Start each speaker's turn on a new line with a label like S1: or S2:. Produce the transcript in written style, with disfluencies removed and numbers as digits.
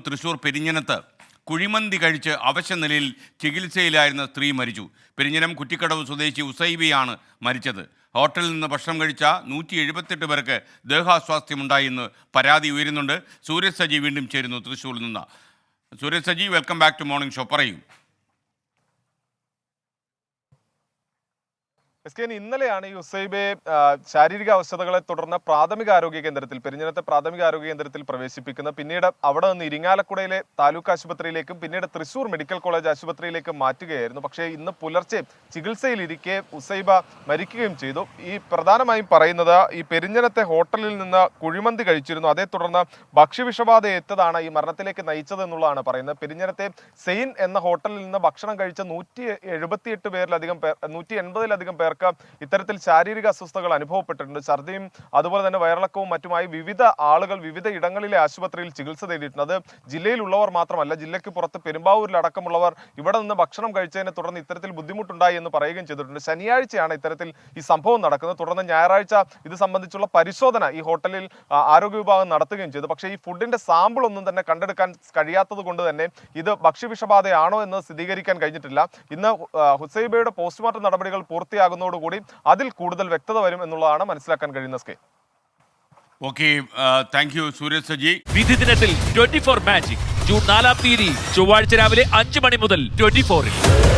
S1: തൃശൂർ പെരിഞ്ഞനത്ത് കുഴിമന്തി കഴിച്ച് അവശനിലയിൽ ചികിത്സയിലായിരുന്ന സ്ത്രീ മരിച്ചു. പെരിഞ്ഞനം കുറ്റിക്കടവ് സ്വദേശി ഉസൈബിയാണ് മരിച്ചത്. ഹോട്ടലിൽ നിന്ന് ഭക്ഷണം കഴിച്ച 178 പേർക്ക് ദേഹാസ്വാസ്ഥ്യമുണ്ടായി എന്ന് പരാതി ഉയരുന്നുണ്ട്. സൂരജ് സജി വീണ്ടും ചേരുന്നു തൃശ്ശൂരിൽ നിന്ന്. Sooraj Saji, welcome back to morning show. പറയൂ.
S2: ഇന്നലെയാണ് ഈ ഉസൈബയെ ശാരീരിക അവശതകളെ തുടർന്ന് പ്രാഥമിക ആരോഗ്യ കേന്ദ്രത്തിൽ, പെരിഞ്ഞനത്തെ പ്രാഥമിക ആരോഗ്യ കേന്ദ്രത്തിൽ പ്രവേശിപ്പിക്കുന്നത്. പിന്നീട് അവിടെ നിന്ന് ഇരിങ്ങാലക്കുടയിലെ താലൂക്ക് ആശുപത്രിയിലേക്കും പിന്നീട് തൃശൂർ മെഡിക്കൽ കോളേജ് ആശുപത്രിയിലേക്കും മാറ്റുകയായിരുന്നു. പക്ഷേ ഇന്ന് പുലർച്ചെ ചികിത്സയിലിരിക്കെ ഉസൈബ മരിക്കുകയും ചെയ്തു. ഈ പ്രധാനമായും പറയുന്നത് ഈ പെരിഞ്ഞനത്തെ ഹോട്ടലിൽ നിന്ന് കുഴിമന്തി കഴിച്ചിരുന്നു. അതേ തുടർന്ന് ഭക്ഷ്യവിഷബാധയേറ്റതാണ് ഈ മരണത്തിലേക്ക് നയിച്ചത് എന്നുള്ളതാണ് പറയുന്നത്. പെരിഞ്ഞനത്തെ സെയിൻ എന്ന ഹോട്ടലിൽ നിന്ന് ഭക്ഷണം കഴിച്ച 178 പേരിലധികം 180-ലധികം പേർ ഇത്തരത്തിൽ ശാരീരിക അസ്വസ്ഥതകൾ അനുഭവപ്പെട്ടിട്ടുണ്ട്. ഛർദിയും അതുപോലെ തന്നെ വയറിളക്കവും മറ്റുമായി വിവിധ ആളുകൾ വിവിധ ഇടങ്ങളിലെ ആശുപത്രിയിൽ ചികിത്സ തേടിയിട്ടുണ്ട്. അത് ജില്ലയിലുള്ളവർ മാത്രമല്ല, ജില്ലയ്ക്ക് പുറത്ത് പെരുമ്പാവൂരിലടക്കമുള്ളവർ ഇവിടെ നിന്ന് ഭക്ഷണം കഴിച്ചതിനെ തുടർന്ന് ഇത്തരത്തിൽ ബുദ്ധിമുട്ടുണ്ടായി എന്ന് പറയുകയും ചെയ്തിട്ടുണ്ട്. ശനിയാഴ്ചയാണ് ഇത്തരത്തിൽ ഈ സംഭവം നടക്കുന്നത്. തുടർന്ന് ഞായറാഴ്ച ഇത് സംബന്ധിച്ചുള്ള പരിശോധന ഈ ഹോട്ടലിൽ ആരോഗ്യ വിഭാഗം നടത്തുകയും ചെയ്തു. പക്ഷേ ഈ ഫുഡിന്റെ സാമ്പിൾ ഒന്നും തന്നെ കണ്ടെടുക്കാൻ കഴിയാത്തത് കൊണ്ട് തന്നെ ഇത് ഭക്ഷ്യവിഷബാധയാണോ എന്ന് സ്ഥിരീകരിക്കാൻ കഴിഞ്ഞിട്ടില്ല. ഇന്ന് ഹുസൈബയുടെ പോസ്റ്റ്മോർട്ടം നടപടികൾ പൂർത്തിയാകുന്നതോടുകൂടി അതിൽ കൂടുതൽ വ്യക്തത വരും എന്നുള്ളതാണ് മനസ്സിലാക്കാൻ കഴിയുന്നത്.
S1: Okay, thank you Sooraj Saji.
S3: വിധി ദിനത്തിൽ 24 മാജിക് ജൂൺ 4 ചൊവ്വാഴ്ച രാവിലെ 5 മണി മുതൽ 24-ൽ.